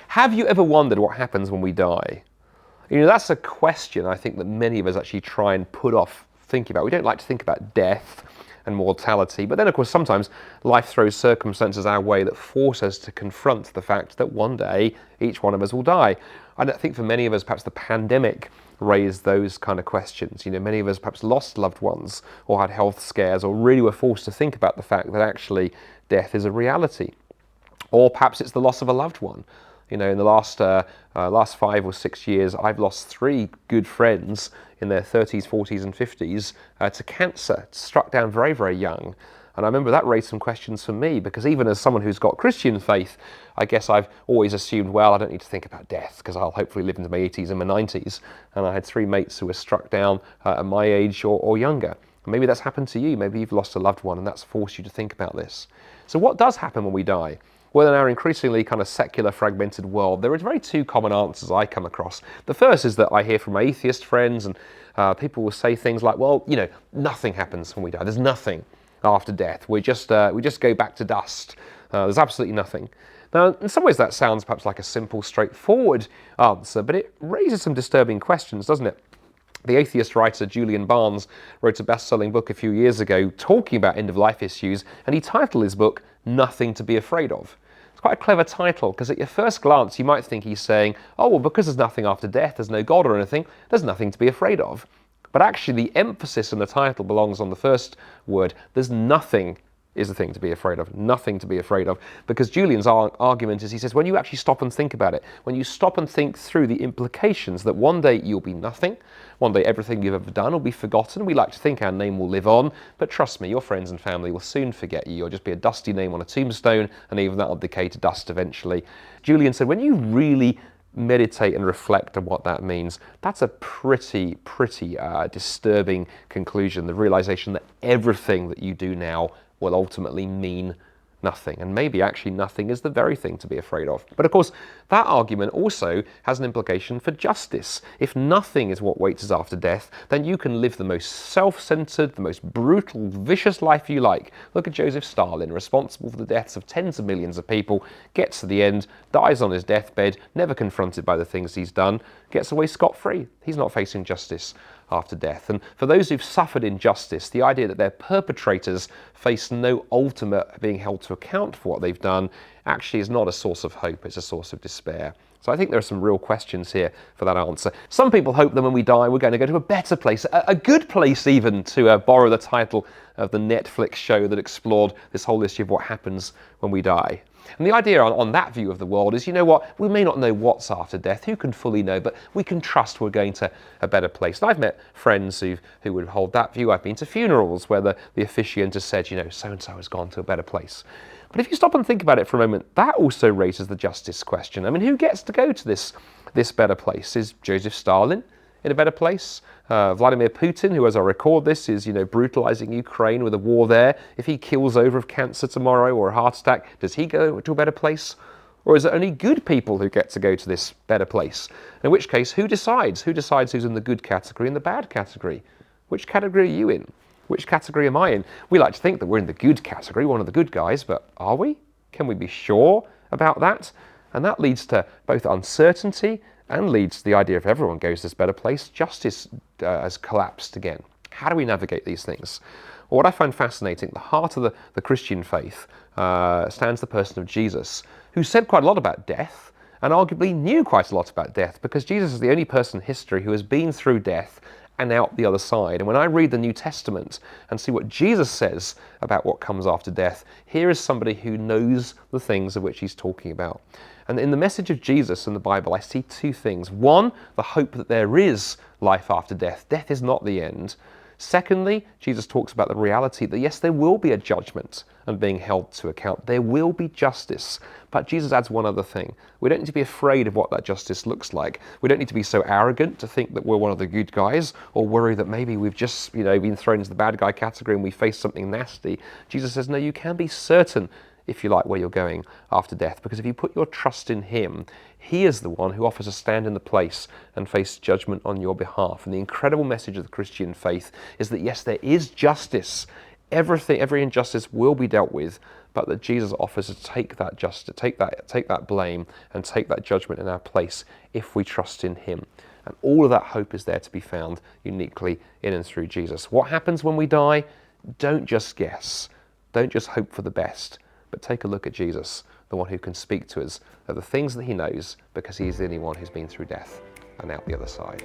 Have you ever wondered what happens when we die? You know, that's a question I think that many of us actually try and put off thinking about. We don't like to think about death and mortality, but then of course sometimes life throws circumstances our way that force us to confront the fact that one day each one of us will die. I don't think for many of us perhaps the pandemic raised those kind of questions. You know, many of us perhaps lost loved ones or had health scares or really were forced to think about the fact that actually death is a reality. Or perhaps it's the loss of a loved one. You know, in the last 5 or 6 years, I've lost 3 good friends in their 30s, 40s and 50s to cancer, struck down very, very young. And I remember that raised some questions for me, because even as someone who's got Christian faith, I guess I've always assumed, well, I don't need to think about death because I'll hopefully live into my 80s and my 90s. And I had 3 mates who were struck down at my age or younger. And maybe that's happened to you. Maybe you've lost a loved one and that's forced you to think about this. So what does happen when we die? Well, in our increasingly kind of secular, fragmented world, there are very 2 common answers I come across. The first is that I hear from atheist friends, and people will say things like, well, you know, nothing happens when we die. There's nothing after death. We just go back to dust. There's absolutely nothing. Now, in some ways that sounds perhaps like a simple, straightforward answer, but it raises some disturbing questions, doesn't it? The atheist writer Julian Barnes wrote a best-selling book a few years ago talking about end-of-life issues, and he titled his book, Nothing to be Afraid of. It's quite a clever title, because at your first glance you might think he's saying, oh, well, because there's nothing after death, there's no God or anything, there's nothing to be afraid of. But actually the emphasis in the title belongs on the first word. There's nothing is the thing to be afraid of, nothing to be afraid of. Because Julian's argument is, he says, when you actually stop and think about it, when you stop and think through the implications that one day you'll be nothing, one day everything you've ever done will be forgotten. We like to think our name will live on, but trust me, your friends and family will soon forget you. You'll just be a dusty name on a tombstone, and even that will decay to dust eventually. Julian said, when you really meditate and reflect on what that means, that's a pretty disturbing conclusion, the realization that everything that you do now will ultimately mean nothing. And maybe actually nothing is the very thing to be afraid of. But of course, that argument also has an implication for justice. If nothing is what waits us after death, then you can live the most self-centered, the most brutal, vicious life you like. Look at Joseph Stalin, responsible for the deaths of tens of millions of people, gets to the end, dies on his deathbed, never confronted by the things he's done, gets away scot-free. He's not facing justice after death. And for those who've suffered injustice, the idea that their perpetrators face no ultimate being held to account for what they've done actually is not a source of hope, it's a source of despair. So I think there are some real questions here for that answer. Some people hope that when we die we're going to go to a better place, a good place even, to borrow the title of the Netflix show that explored this whole issue of what happens when we die. And the idea on that view of the world is, you know what, we may not know what's after death, who can fully know, but we can trust we're going to a better place. And I've met friends who would hold that view. I've been to funerals where the officiant has said, you know, so-and-so has gone to a better place. But if you stop and think about it for a moment, that also raises the justice question. I mean, who gets to go to this better place? Is Joseph Stalin in a better place? Vladimir Putin, who as I record this is, you know, brutalizing Ukraine with a war there. If he kills over of cancer tomorrow or a heart attack, does he go to a better place? Or is it only good people who get to go to this better place? In which case, who decides? Who decides who's in the good category and the bad category? Which category are you in? Which category am I in? We like to think that we're in the good category, one of the good guys, but are we? Can we be sure about that? And that leads to both uncertainty and leads to the idea if everyone goes to this better place, justice has collapsed again. How do we navigate these things? Well, what I find fascinating, at the heart of the Christian faith stands the person of Jesus, who said quite a lot about death and arguably knew quite a lot about death, because Jesus is the only person in history who has been through death and out the other side. And when I read the New Testament and see what Jesus says about what comes after death, here is somebody who knows the things of which he's talking about. And in the message of Jesus in the Bible, I see 2 things. One, the hope that there is life after death. Death is not the end. Secondly, Jesus talks about the reality that yes, there will be a judgment and being held to account. There will be justice. But Jesus adds one other thing. We don't need to be afraid of what that justice looks like. We don't need to be so arrogant to think that we're one of the good guys, or worry that maybe we've just, you know, been thrown into the bad guy category and we face something nasty. Jesus says, no, you can be certain, if you like, where you're going after death, because if you put your trust in him, he is the one who offers to stand in the place and face judgment on your behalf. And the incredible message of the Christian faith is that yes, there is justice everything, every injustice will be dealt with, but that Jesus offers to take that justice, take that blame, and take that judgment in our place if we trust in him. And all of that hope is there to be found uniquely in and through Jesus. What happens when we die? Don't just guess. Don't just hope for the best, but take a look at Jesus, the one who can speak to us of the things that he knows, because he is the only one who's been through death and out the other side.